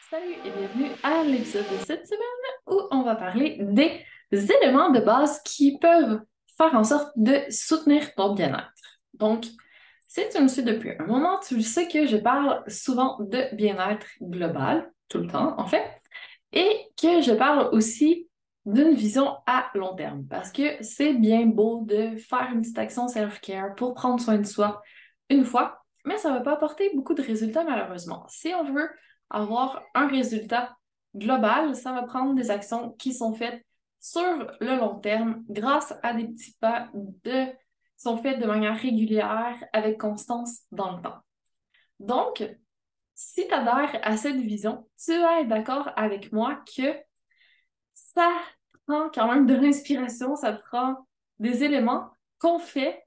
Salut et bienvenue à l'épisode de cette semaine où on va parler des éléments de base qui peuvent faire en sorte de soutenir ton bien-être. Donc, si tu me suis depuis un moment, tu le sais que je parle souvent de bien-être global, tout le temps en fait, et que je parle aussi d'une vision à long terme parce que c'est bien beau de faire une petite action self-care pour prendre soin de soi une fois, mais ça ne va pas apporter beaucoup de résultats malheureusement. Si on veut avoir un résultat global, ça va prendre des actions qui sont faites sur le long terme grâce à des petits pas qui sont faits de manière régulière avec constance dans le temps. Donc, si tu adhères à cette vision, tu vas être d'accord avec moi que ça prend quand même de l'inspiration, ça prend des éléments qu'on fait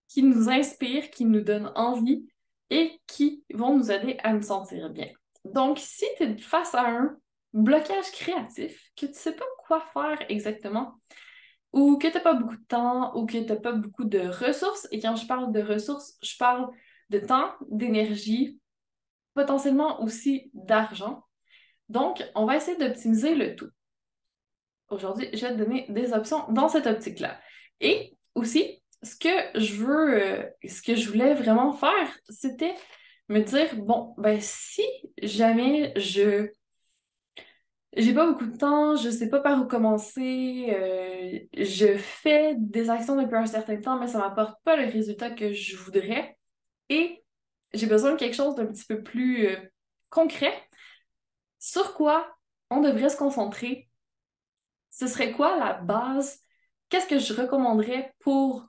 qui nous inspirent, qui nous donnent envie et qui vont nous aider à nous sentir bien. Donc, si tu es face à un blocage créatif, que tu ne sais pas quoi faire exactement, ou que tu n'as pas beaucoup de temps, ou que tu n'as pas beaucoup de ressources, et quand je parle de ressources, je parle de temps, d'énergie, potentiellement aussi d'argent. Donc, on va essayer d'optimiser le tout. Aujourd'hui, je vais te donner des options dans cette optique-là. Et aussi, ce que je voulais vraiment faire, c'était me dire, bon, ben si jamais j'ai pas beaucoup de temps, je sais pas par où commencer, je fais des actions depuis un certain temps, mais ça m'apporte pas le résultat que je voudrais, et j'ai besoin de quelque chose d'un petit peu plus concret, sur quoi on devrait se concentrer. Ce serait quoi la base? Qu'est-ce que je recommanderais pour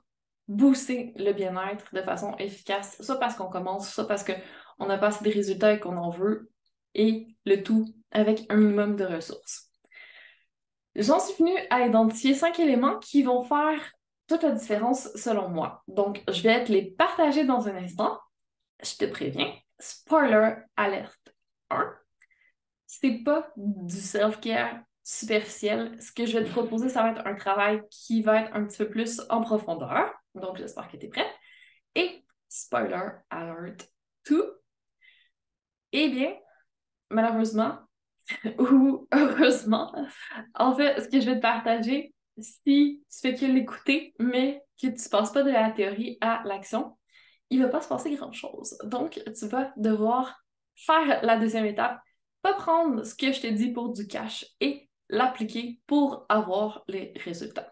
booster le bien-être de façon efficace, soit parce qu'on commence, soit parce qu'on n'a pas assez de résultats et qu'on en veut, et le tout avec un minimum de ressources. J'en suis venue à identifier 5 éléments qui vont faire toute la différence selon moi. Donc, je vais te les partager dans un instant. Je te préviens, spoiler alerte 1. C'est pas du self-care superficiel. Ce que je vais te proposer, ça va être un travail qui va être un petit peu plus en profondeur. Donc, j'espère que tu es prête. Et spoiler alert 2. Eh bien, malheureusement, ou heureusement, en fait, ce que je vais te partager, si tu fais que l'écouter, mais que tu passes pas de la théorie à l'action, il va pas se passer grand-chose. Donc, tu vas devoir faire la deuxième étape, pas prendre ce que je te dis pour du cash et l'appliquer pour avoir les résultats.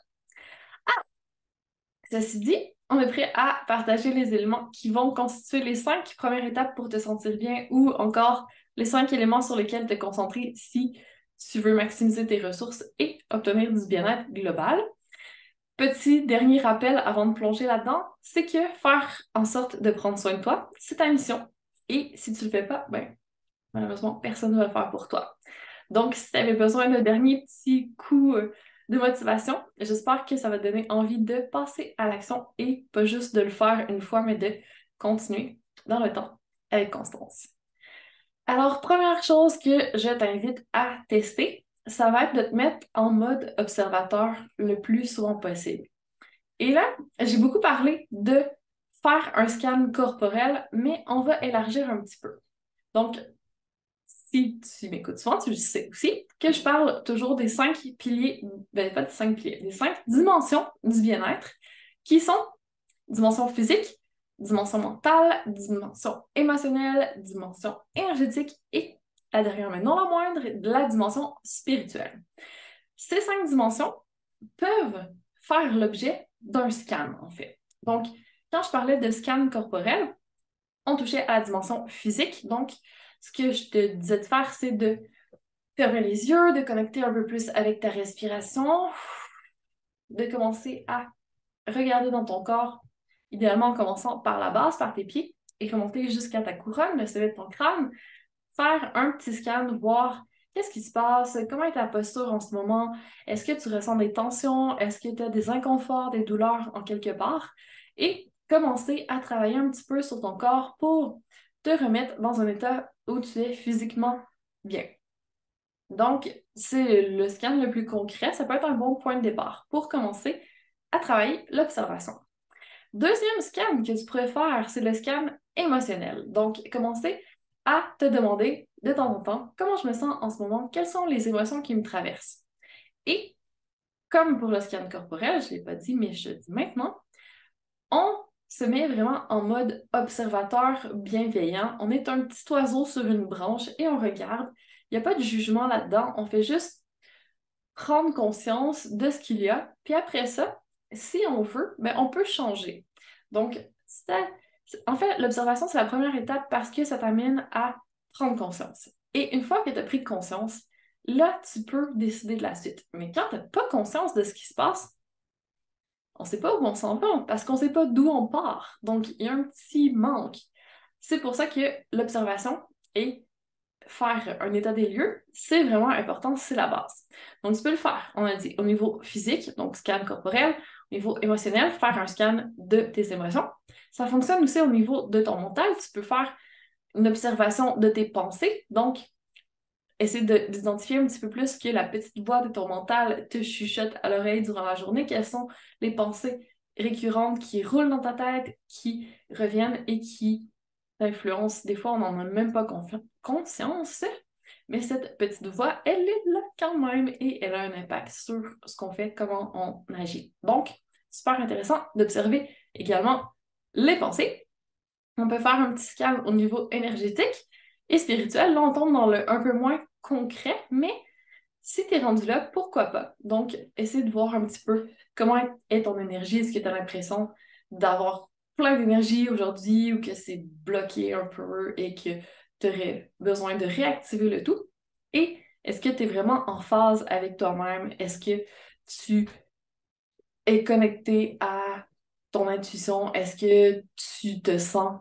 Ceci dit, on est prêt à partager les éléments qui vont constituer les 5 premières étapes pour te sentir bien ou encore les 5 éléments sur lesquels te concentrer si tu veux maximiser tes ressources et obtenir du bien-être global. Petit dernier rappel avant de plonger là-dedans, c'est que faire en sorte de prendre soin de toi, c'est ta mission. Et si tu le fais pas, ben, malheureusement, personne ne va le faire pour toi. Donc, si tu avais besoin d'un dernier petit coup de motivation, j'espère que ça va te donner envie de passer à l'action et pas juste de le faire une fois, mais de continuer dans le temps avec constance. Alors, première chose que je t'invite à tester, ça va être de te mettre en mode observateur le plus souvent possible. Et là, j'ai beaucoup parlé de faire un scan corporel, mais on va élargir un petit peu. Donc, si tu m'écoutes souvent, tu le sais aussi que je parle toujours des 5 piliers, ben pas des 5 piliers, des 5 dimensions du bien-être, qui sont dimension physique, dimension mentale, dimension émotionnelle, dimension énergétique et, la dernière mais non la moindre, la dimension spirituelle. Ces 5 dimensions peuvent faire l'objet d'un scan, en fait. Donc, quand je parlais de scan corporel, on touchait à la dimension physique. Donc, ce que je te disais de faire, c'est de fermer les yeux, de connecter un peu plus avec ta respiration, de commencer à regarder dans ton corps, idéalement en commençant par la base, par tes pieds, et remonter jusqu'à ta couronne, le sommet de ton crâne, faire un petit scan, voir qu'est-ce qui se passe, comment est ta posture en ce moment, est-ce que tu ressens des tensions, est-ce que tu as des inconforts, des douleurs en quelque part, et commencer à travailler un petit peu sur ton corps pour te remettre dans un état où tu es physiquement bien. Donc, c'est le scan le plus concret, ça peut être un bon point de départ pour commencer à travailler l'observation. Deuxième scan que tu pourrais faire, c'est le scan émotionnel. Donc, commencer à te demander de temps en temps comment je me sens en ce moment, quelles sont les émotions qui me traversent. Et comme pour le scan corporel, je ne l'ai pas dit, mais je le dis maintenant, on se met vraiment en mode observateur bienveillant. On est un petit oiseau sur une branche et on regarde. Il n'y a pas de jugement là-dedans. On fait juste prendre conscience de ce qu'il y a. Puis après ça, si on veut, ben, on peut changer. Donc, en fait, l'observation, c'est la première étape parce que ça t'amène à prendre conscience. Et une fois que tu as pris conscience, là, tu peux décider de la suite. Mais quand tu n'as pas conscience de ce qui se passe, on ne sait pas où on s'en va parce qu'on ne sait pas d'où on part. Donc, il y a un petit manque. C'est pour ça que l'observation et faire un état des lieux, c'est vraiment important, c'est la base. Donc, tu peux le faire, on a dit, au niveau physique, donc scan corporel, au niveau émotionnel, faire un scan de tes émotions. Ça fonctionne aussi au niveau de ton mental. Tu peux faire une observation de tes pensées. Donc, essayer d'identifier un petit peu plus que la petite voix de ton mental te chuchote à l'oreille durant la journée. Quelles sont les pensées récurrentes qui roulent dans ta tête, qui reviennent et qui t'influencent. Des fois, on n'en a même pas conscience, mais cette petite voix, elle est là quand même et elle a un impact sur ce qu'on fait, comment on agit. Donc, super intéressant d'observer également les pensées. On peut faire un petit scan au niveau énergétique et spirituel. Là, on tombe dans le un peu moins concret, mais si tu es rendu là, pourquoi pas? Donc, essaie de voir un petit peu comment est ton énergie. Est-ce que tu as l'impression d'avoir plein d'énergie aujourd'hui ou que c'est bloqué un peu et que tu aurais besoin de réactiver le tout? Et est-ce que tu es vraiment en phase avec toi-même? Est-ce que tu es connecté à ton intuition? Est-ce que tu te sens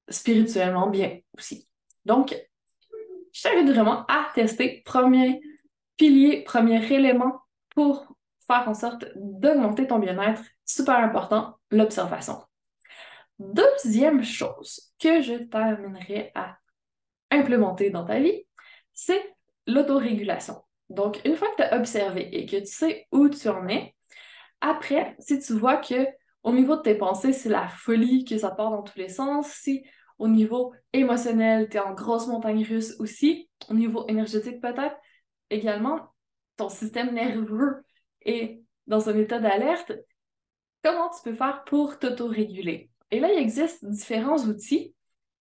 spirituellement bien aussi? Donc, je t'invite vraiment à tester. Premier pilier, premier élément pour faire en sorte d'augmenter ton bien-être, super important, l'observation. Deuxième chose que je t'amènerai à implémenter dans ta vie, c'est l'autorégulation. Donc, une fois que tu as observé et que tu sais où tu en es, après, si tu vois que au niveau de tes pensées, c'est la folie, que ça part dans tous les sens, si au niveau émotionnel, tu es en grosse montagne russe aussi, au niveau énergétique peut-être, également, ton système nerveux est dans un état d'alerte, comment tu peux faire pour t'autoréguler? Et là, il existe différents outils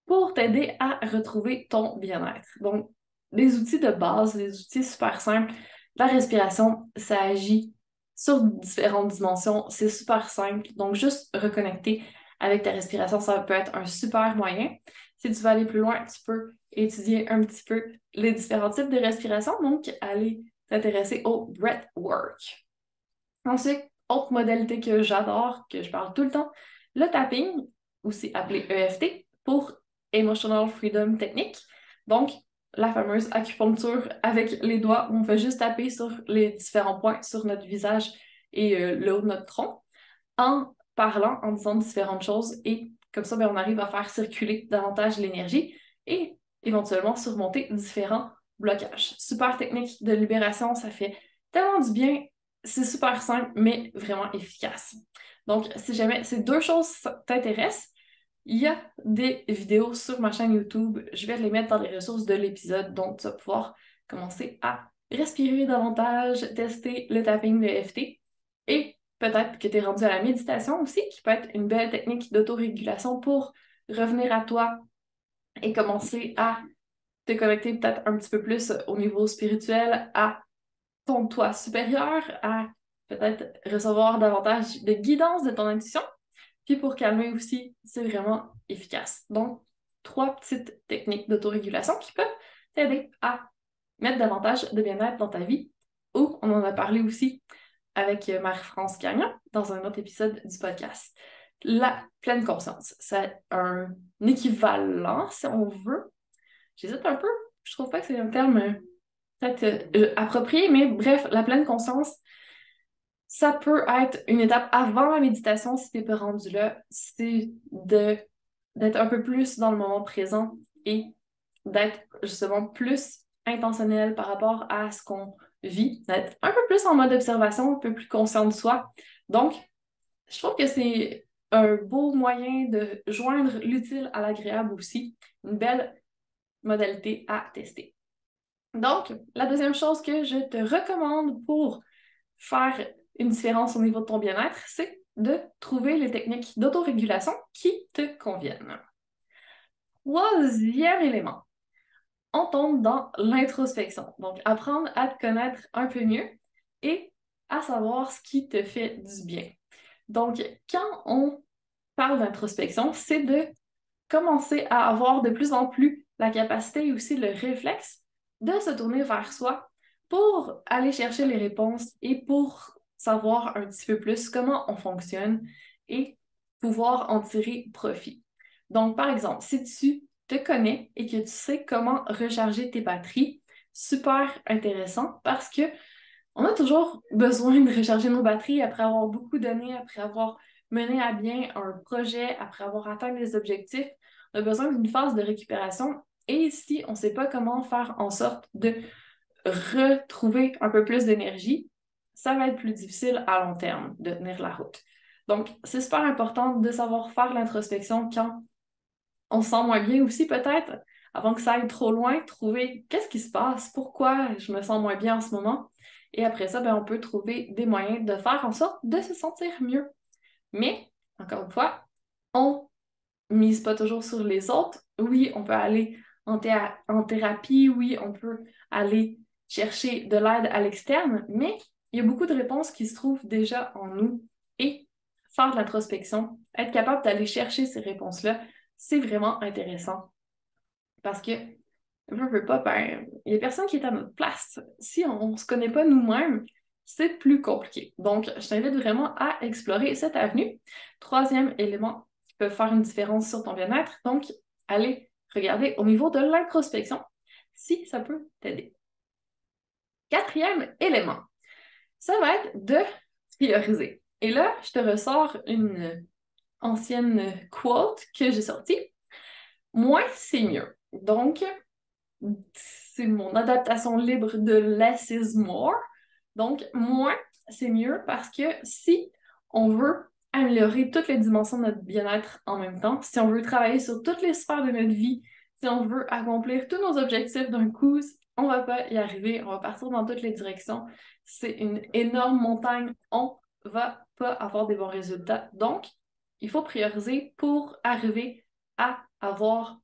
pour t'aider à retrouver ton bien-être. Donc, des outils de base, des outils super simples. La respiration, ça agit sur différentes dimensions. C'est super simple. Donc, juste reconnecter avec ta respiration, ça peut être un super moyen. Si tu veux aller plus loin, tu peux étudier un petit peu les différents types de respiration. Donc, aller t'intéresser au breathwork. Ensuite, autre modalité que j'adore, que je parle tout le temps, le tapping, aussi appelé EFT, pour Emotional Freedom Technique. Donc, la fameuse acupuncture avec les doigts où on fait juste taper sur les différents points sur notre visage et le haut de notre tronc en parlant, en disant différentes choses et comme ça, ben, on arrive à faire circuler davantage l'énergie et éventuellement surmonter différents blocages. Super technique de libération, ça fait tellement du bien, c'est super simple, mais vraiment efficace. Donc, si jamais ces deux choses t'intéressent, il y a des vidéos sur ma chaîne YouTube. Je vais les mettre dans les ressources de l'épisode, donc tu vas pouvoir commencer à respirer davantage, tester le tapping de EFT et peut-être que tu es rendu à la méditation aussi, qui peut être une belle technique d'autorégulation pour revenir à toi et commencer à te connecter peut-être un petit peu plus au niveau spirituel, à ton toi supérieur, à peut-être recevoir davantage de guidance de ton intuition. Puis pour calmer aussi, c'est vraiment efficace. Donc, trois petites techniques d'autorégulation qui peuvent t'aider à mettre davantage de bien-être dans ta vie. Ou on en a parlé aussi avec Marie-France Gagnon dans un autre épisode du podcast. La pleine conscience, c'est un équivalent, si on veut. J'hésite un peu. Je trouve pas que c'est un terme peut-être approprié, mais bref, la pleine conscience, ça peut être une étape avant la méditation si t'es pas rendu là, c'est d'être un peu plus dans le moment présent et d'être justement plus intentionnel par rapport à ce qu'on vit, d'être un peu plus en mode observation, un peu plus conscient de soi. Donc, je trouve que c'est un beau moyen de joindre l'utile à l'agréable aussi. Une belle modalités à tester. Donc, la deuxième chose que je te recommande pour faire une différence au niveau de ton bien-être, c'est de trouver les techniques d'autorégulation qui te conviennent. Troisième élément, on tombe dans l'introspection. Donc, apprendre à te connaître un peu mieux et à savoir ce qui te fait du bien. Donc, quand on parle d'introspection, c'est de commencer à avoir de plus en plus la capacité et aussi le réflexe de se tourner vers soi pour aller chercher les réponses et pour savoir un petit peu plus comment on fonctionne et pouvoir en tirer profit. Donc, par exemple, si tu te connais et que tu sais comment recharger tes batteries, super intéressant parce que on a toujours besoin de recharger nos batteries après avoir beaucoup donné, après avoir mené à bien un projet, après avoir atteint les objectifs. On a besoin d'une phase de récupération. Et si on ne sait pas comment faire en sorte de retrouver un peu plus d'énergie, ça va être plus difficile à long terme de tenir la route. Donc, c'est super important de savoir faire l'introspection quand on se sent moins bien aussi, peut-être, avant que ça aille trop loin, trouver qu'est-ce qui se passe, pourquoi je me sens moins bien en ce moment. Et après ça, on peut trouver des moyens de faire en sorte de se sentir mieux. Mais, encore une fois, on mise pas toujours sur les autres. Oui, on peut aller en thérapie, oui, on peut aller chercher de l'aide à l'externe, mais il y a beaucoup de réponses qui se trouvent déjà en nous et faire de l'introspection, être capable d'aller chercher ces réponses-là, c'est vraiment intéressant parce que je veux pas, il y a personne qui est à notre place. Si on ne se connaît pas nous-mêmes, c'est plus compliqué. Donc, je t'invite vraiment à explorer cette avenue. Troisième élément qui peut faire une différence sur ton bien-être, donc, aller regarder au niveau de l'introspection si ça peut t'aider. Quatrième élément, ça va être de prioriser. Et là, je te ressors une ancienne quote que j'ai sortie. Moins, c'est mieux. Donc, c'est mon adaptation libre de less is more. Donc, moins, c'est mieux parce que si on veut améliorer toutes les dimensions de notre bien-être en même temps, si on veut travailler sur toutes les sphères de notre vie, si on veut accomplir tous nos objectifs d'un coup, on va pas y arriver, on va partir dans toutes les directions. C'est une énorme montagne, on va pas avoir des bons résultats. Donc, il faut prioriser pour arriver à avoir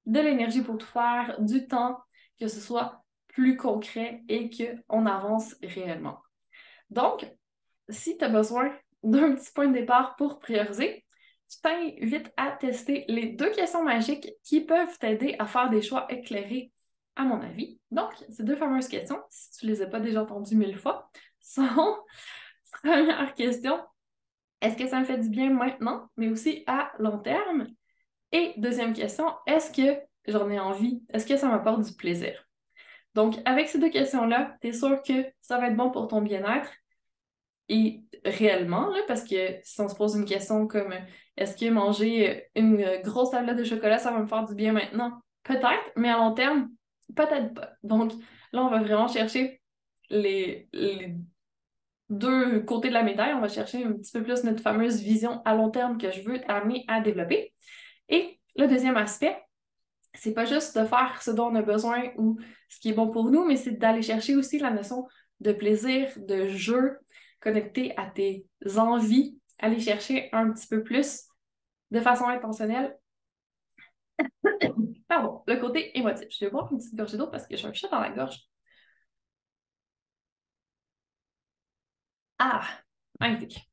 de l'énergie pour tout faire, du temps, que ce soit plus concret et qu'on avance réellement. Donc, si tu as besoin d'un petit point de départ pour prioriser, je t'invite à tester les 2 questions magiques qui peuvent t'aider à faire des choix éclairés, à mon avis. Donc, ces 2 fameuses questions, si tu ne les as pas déjà entendues 1000 fois, sont première question, est-ce que ça me fait du bien maintenant, mais aussi à long terme? Et deuxième question, est-ce que j'en ai envie? Est-ce que ça m'apporte du plaisir? Donc, avec ces 2 questions-là, tu es sûr que ça va être bon pour ton bien-être. Et réellement, là, parce que si on se pose une question comme est-ce que manger une grosse tablette de chocolat, ça va me faire du bien maintenant? Peut-être, mais à long terme, peut-être pas. Donc là, on va vraiment chercher les 2 côtés de la médaille. On va chercher un petit peu plus notre fameuse vision à long terme que je veux t'amener à développer. Et le deuxième aspect, c'est pas juste de faire ce dont on a besoin ou ce qui est bon pour nous, mais c'est d'aller chercher aussi la notion de plaisir, de jeu, connecté à tes envies, aller chercher un petit peu plus de façon intentionnelle. Pardon, le côté émotif. Je vais boire une petite gorgée d'eau parce que j'ai un chat dans la gorge. Ah, magnifique.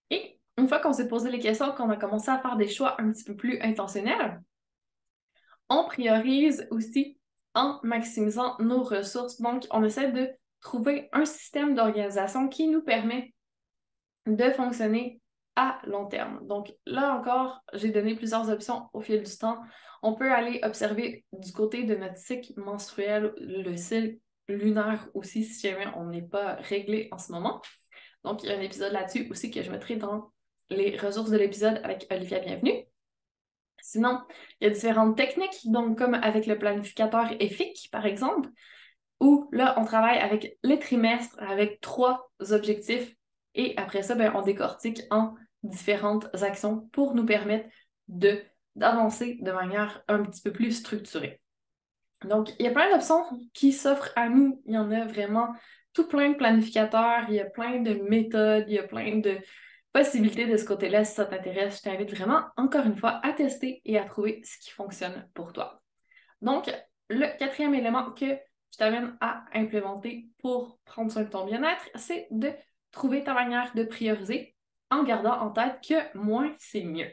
Et une fois qu'on s'est posé les questions, qu'on a commencé à faire des choix un petit peu plus intentionnels, on priorise aussi en maximisant nos ressources. Donc, on essaie de trouver un système d'organisation qui nous permet de fonctionner à long terme. Donc, là encore, j'ai donné plusieurs options au fil du temps. On peut aller observer du côté de notre cycle menstruel, le cycle lunaire aussi, si jamais on n'est pas réglé en ce moment. Donc, il y a un épisode là-dessus aussi que je mettrai dans les ressources de l'épisode avec Olivia Bienvenue. Sinon, il y a différentes techniques, donc comme avec le planificateur EFIC, par exemple, où là, on travaille avec les trimestres, avec 3 objectifs, et après ça, on décortique en différentes actions pour nous permettre de d'avancer de manière un petit peu plus structurée. Donc, il y a plein d'options qui s'offrent à nous. Il y en a vraiment tout plein de planificateurs, il y a plein de méthodes, il y a plein de possibilités de ce côté-là. Si ça t'intéresse, je t'invite vraiment, encore une fois, à tester et à trouver ce qui fonctionne pour toi. Donc, le quatrième élément que je t'amène à implémenter pour prendre soin de ton bien-être, c'est de trouver ta manière de prioriser en gardant en tête que moins, c'est mieux.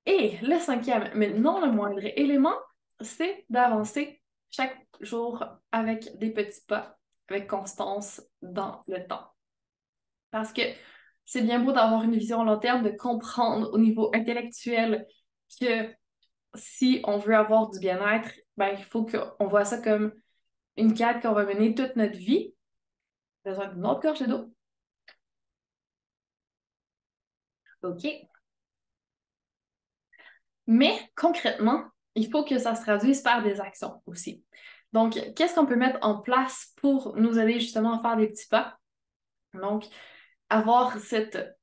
Et le cinquième, mais non le moindre élément, c'est d'avancer chaque jour avec des petits pas, avec constance dans le temps. Parce que c'est bien beau d'avoir une vision à long terme, de comprendre au niveau intellectuel que si on veut avoir du bien-être, ben, il faut qu'on voit ça comme une quête qu'on va mener toute notre vie. Besoin d'une autre gorgée d'eau. OK. Mais concrètement, il faut que ça se traduise par des actions aussi. Donc, qu'est-ce qu'on peut mettre en place pour nous aider justement à faire des petits pas? Donc, avoir cette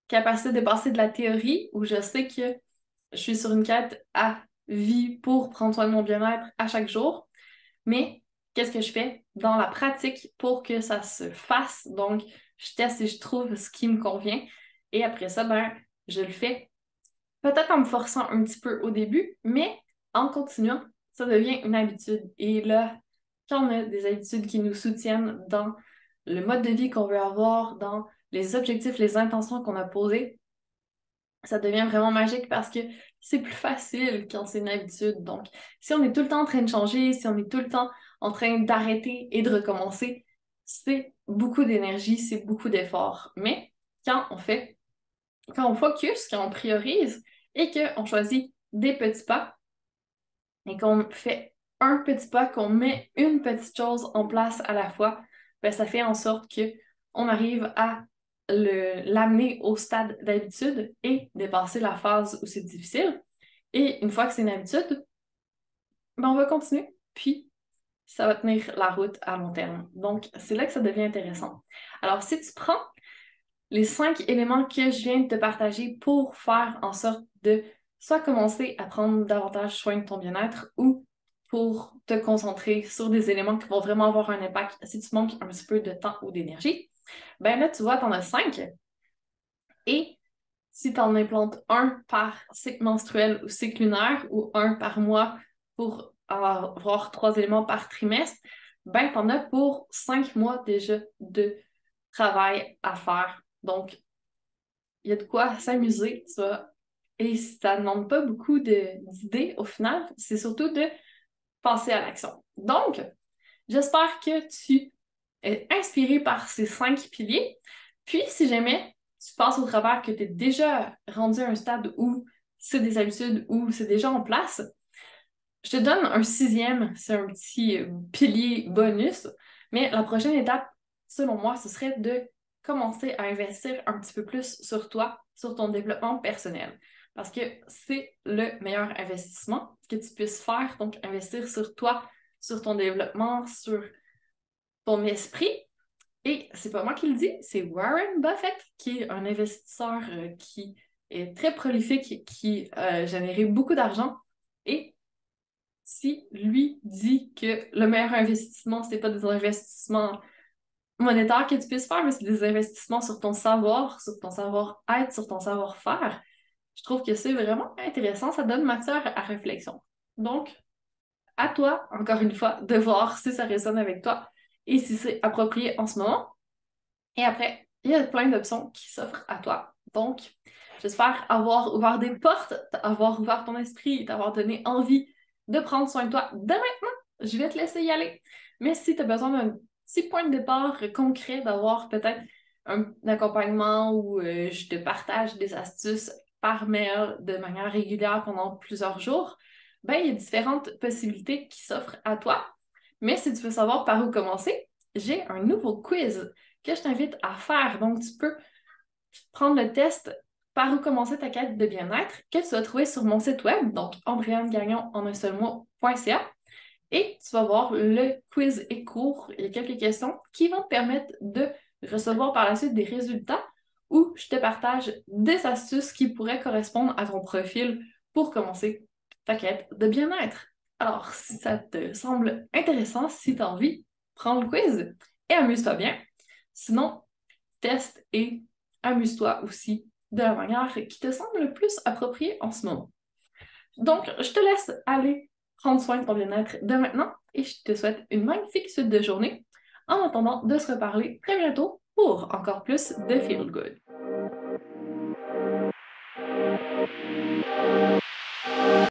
capacité de passer de la théorie où je sais que je suis sur une quête à vie pour prendre soin de mon bien-être à chaque jour, mais qu'est-ce que je fais dans la pratique pour que ça se fasse? Donc, je teste et je trouve ce qui me convient. Et après ça, ben, je le fais peut-être en me forçant un petit peu au début, mais en continuant, ça devient une habitude. Et là, quand on a des habitudes qui nous soutiennent dans le mode de vie qu'on veut avoir, dans les objectifs, les intentions qu'on a posées, ça devient vraiment magique parce que c'est plus facile quand c'est une habitude. Donc, si on est tout le temps en train de changer, si on est tout le temps en train d'arrêter et de recommencer, c'est beaucoup d'énergie, c'est beaucoup d'efforts. Mais quand on focus, quand on priorise et qu'on choisit des petits pas et qu'on fait un petit pas, qu'on met une petite chose en place à la fois, ben, ça fait en sorte qu'on arrive à l'amener au stade d'habitude et dépasser la phase où c'est difficile. Et une fois que c'est une habitude, ben, on va continuer, puis ça va tenir la route à long terme. Donc, c'est là que ça devient intéressant. Alors, si tu prends les 5 éléments que je viens de te partager pour faire en sorte de soit commencer à prendre davantage soin de ton bien-être ou pour te concentrer sur des éléments qui vont vraiment avoir un impact si tu manques un petit peu de temps ou d'énergie, ben là, tu vois, tu en as 5. Et si tu en implantes un par cycle menstruel ou cycle lunaire ou un par mois pour avoir 3 éléments par trimestre, ben tu en as pour 5 mois déjà de travail à faire. Donc, il y a de quoi s'amuser, ça. Et ça ne demande pas beaucoup d'idées au final, c'est surtout de passer à l'action. Donc, j'espère que tu es inspiré par ces 5 piliers. Puis, si jamais tu passes au travers que tu es déjà rendu à un stade où c'est des habitudes, où c'est déjà en place, je te donne un 6e, c'est un petit pilier bonus. Mais la prochaine étape, selon moi, ce serait de commencer à investir un petit peu plus sur toi, sur ton développement personnel. Parce que c'est le meilleur investissement que tu puisses faire. Donc, investir sur toi, sur ton développement, sur ton esprit. Et c'est pas moi qui le dis, c'est Warren Buffett, qui est un investisseur qui est très prolifique, qui a généré beaucoup d'argent. Et si lui dit que le meilleur investissement, c'est pas des investissements monétaires que tu puisses faire, mais c'est des investissements sur ton savoir, sur ton savoir-être, sur ton savoir-faire, je trouve que c'est vraiment intéressant. Ça donne matière à réflexion. Donc, à toi, encore une fois, de voir si ça résonne avec toi et si c'est approprié en ce moment. Et après, il y a plein d'options qui s'offrent à toi. Donc, j'espère avoir ouvert des portes, avoir ouvert ton esprit, t'avoir donné envie de prendre soin de toi dès maintenant. Je vais te laisser y aller. Mais si tu as besoin d'un petit point de départ concret, d'avoir peut-être un accompagnement où je te partage des astuces par mail de manière régulière pendant plusieurs jours, ben, il y a différentes possibilités qui s'offrent à toi. Mais si tu veux savoir par où commencer, j'ai un nouveau quiz que je t'invite à faire. Donc, tu peux prendre le test par où commencer ta quête de bien-être que tu vas trouver sur mon site web, donc andréannegagnon en un seul mot.ca. Et tu vas voir, le quiz est court. Il y a quelques questions qui vont te permettre de recevoir par la suite des résultats où je te partage des astuces qui pourraient correspondre à ton profil pour commencer ta quête de bien-être. Alors, si ça te semble intéressant, si tu as envie, prends le quiz et amuse-toi bien. Sinon, teste et amuse-toi aussi de la manière qui te semble le plus appropriée en ce moment. Donc, je te laisse aller prendre soin de ton bien-être dès maintenant et je te souhaite une magnifique suite de journée en attendant de se reparler très bientôt pour encore plus de Feel Good.